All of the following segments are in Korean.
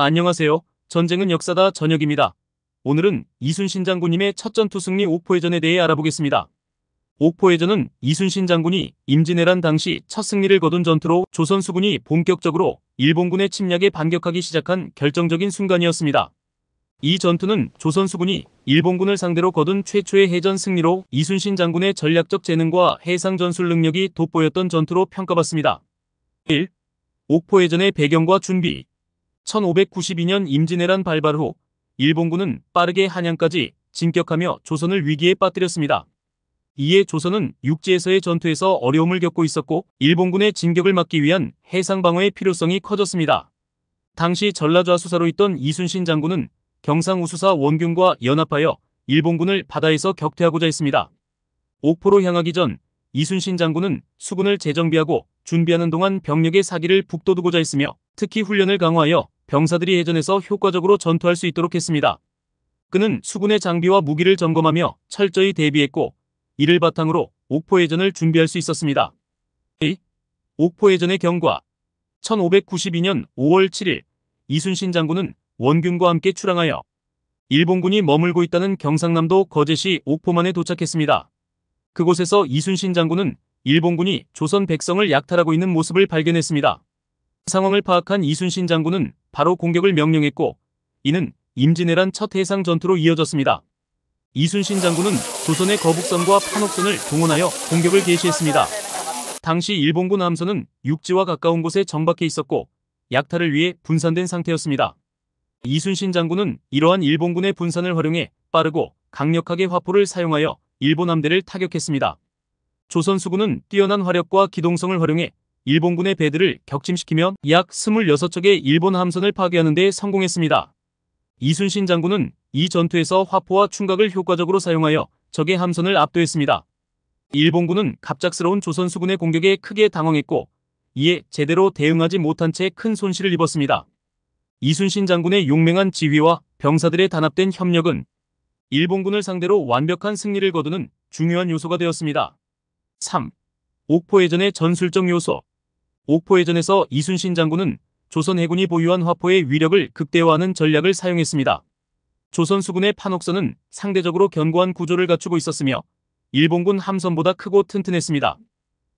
안녕하세요. 전쟁은 역사다 전역입니다. 오늘은 이순신 장군님의 첫 전투 승리 옥포해전에 대해 알아보겠습니다. 옥포해전은 이순신 장군이 임진왜란 당시 첫 승리를 거둔 전투로 조선 수군이 본격적으로 일본군의 침략에 반격하기 시작한 결정적인 순간이었습니다. 이 전투는 조선 수군이 일본군을 상대로 거둔 최초의 해전 승리로 이순신 장군의 전략적 재능과 해상 전술 능력이 돋보였던 전투로 평가받습니다. 1. 옥포해전의 배경과 준비. 1592년 임진왜란 발발 후 일본군은 빠르게 한양까지 진격하며 조선을 위기에 빠뜨렸습니다. 이에 조선은 육지에서의 전투에서 어려움을 겪고 있었고 일본군의 진격을 막기 위한 해상 방어의 필요성이 커졌습니다. 당시 전라좌수사로 있던 이순신 장군은 경상우수사 원균과 연합하여 일본군을 바다에서 격퇴하고자 했습니다. 옥포로 향하기 전 이순신 장군은 수군을 재정비하고 준비하는 동안 병력의 사기를 북돋우고자 했으며 특히 훈련을 강화하여 병사들이 해전에서 효과적으로 전투할 수 있도록 했습니다. 그는 수군의 장비와 무기를 점검하며 철저히 대비했고 이를 바탕으로 옥포해전을 준비할 수 있었습니다. 2. 옥포해전의 경과. 1592년 5월 7일 이순신 장군은 원균과 함께 출항하여 일본군이 머물고 있다는 경상남도 거제시 옥포만에 도착했습니다. 그곳에서 이순신 장군은 일본군이 조선 백성을 약탈하고 있는 모습을 발견했습니다. 상황을 파악한 이순신 장군은 바로 공격을 명령했고 이는 임진왜란 첫 해상 전투로 이어졌습니다. 이순신 장군은 조선의 거북선과 판옥선을 동원하여 공격을 개시했습니다. 당시 일본군 함선은 육지와 가까운 곳에 정박해 있었고 약탈을 위해 분산된 상태였습니다. 이순신 장군은 이러한 일본군의 분산을 활용해 빠르고 강력하게 화포를 사용하여 일본 함대를 타격했습니다. 조선 수군은 뛰어난 화력과 기동성을 활용해 일본군의 배들을 격침시키며 약 26척의 일본 함선을 파괴하는 데 성공했습니다. 이순신 장군은 이 전투에서 화포와 충각을 효과적으로 사용하여 적의 함선을 압도했습니다. 일본군은 갑작스러운 조선 수군의 공격에 크게 당황했고 이에 제대로 대응하지 못한 채 큰 손실을 입었습니다. 이순신 장군의 용맹한 지휘와 병사들의 단합된 협력은 일본군을 상대로 완벽한 승리를 거두는 중요한 요소가 되었습니다. 3. 옥포해전의 전술적 요소. 옥포해전에서 이순신 장군은 조선 해군이 보유한 화포의 위력을 극대화하는 전략을 사용했습니다. 조선 수군의 판옥선은 상대적으로 견고한 구조를 갖추고 있었으며 일본군 함선보다 크고 튼튼했습니다.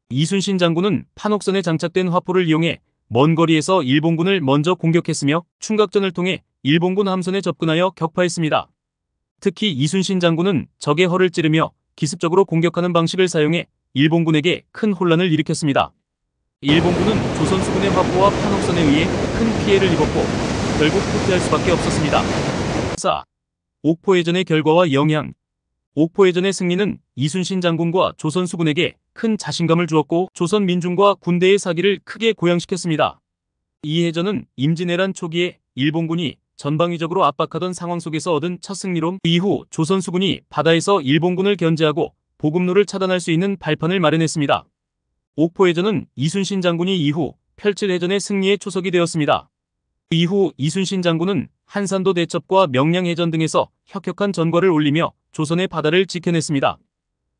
이순신 장군은 판옥선에 장착된 화포를 이용해 먼 거리에서 일본군을 먼저 공격했으며 충각전을 통해 일본군 함선에 접근하여 격파했습니다. 특히 이순신 장군은 적의 허를 찌르며 기습적으로 공격하는 방식을 사용해 일본군에게 큰 혼란을 일으켰습니다. 일본군은 조선 수군의 화포와 판옥선에 의해 큰 피해를 입었고 결국 후퇴할 수밖에 없었습니다. 4. 옥포해전의 결과와 영향. 옥포해전의 승리는 이순신 장군과 조선 수군에게 큰 자신감을 주었고 조선 민중과 군대의 사기를 크게 고양시켰습니다. 이 해전은 임진왜란 초기에 일본군이 전방위적으로 압박하던 상황 속에서 얻은 첫 승리로 이후 조선 수군이 바다에서 일본군을 견제하고 보급로를 차단할 수 있는 발판을 마련했습니다. 옥포해전은 이순신 장군이 이후 펼칠 해전의 승리의 초석이 되었습니다. 이후 이순신 장군은 한산도 대첩과 명량해전 등에서 혁혁한 전과를 올리며 조선의 바다를 지켜냈습니다.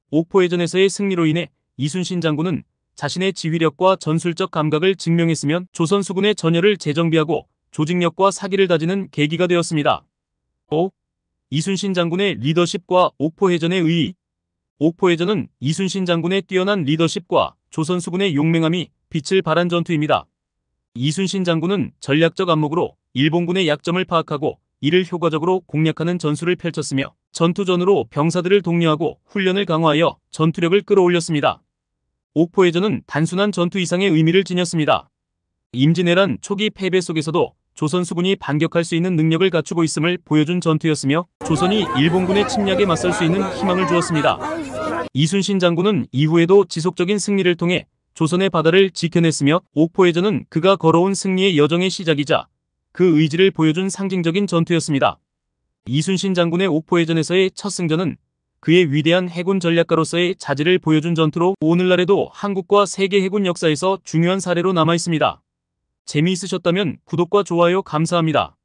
옥포해전에서의 승리로 인해 이순신 장군은 자신의 지휘력과 전술적 감각을 증명했으며 조선 수군의 전열을 재정비하고 조직력과 사기를 다지는 계기가 되었습니다. 5. 이순신 장군의 리더십과 옥포해전의 의의. 옥포해전은 이순신 장군의 뛰어난 리더십과 조선 수군의 용맹함이 빛을 발한 전투입니다. 이순신 장군은 전략적 안목으로 일본군의 약점을 파악하고 이를 효과적으로 공략하는 전술을 펼쳤으며 전투전으로 병사들을 독려하고 훈련을 강화하여 전투력을 끌어올렸습니다. 옥포해전은 단순한 전투 이상의 의미를 지녔습니다. 임진왜란 초기 패배 속에서도 조선 수군이 반격할 수 있는 능력을 갖추고 있음을 보여준 전투였으며 조선이 일본군의 침략에 맞설 수 있는 희망을 주었습니다. 이순신 장군은 이후에도 지속적인 승리를 통해 조선의 바다를 지켜냈으며 옥포해전은 그가 걸어온 승리의 여정의 시작이자 그 의지를 보여준 상징적인 전투였습니다. 이순신 장군의 옥포해전에서의 첫 승전은 그의 위대한 해군 전략가로서의 자질을 보여준 전투로 오늘날에도 한국과 세계 해군 역사에서 중요한 사례로 남아있습니다. 재미있으셨다면 구독과 좋아요 감사합니다.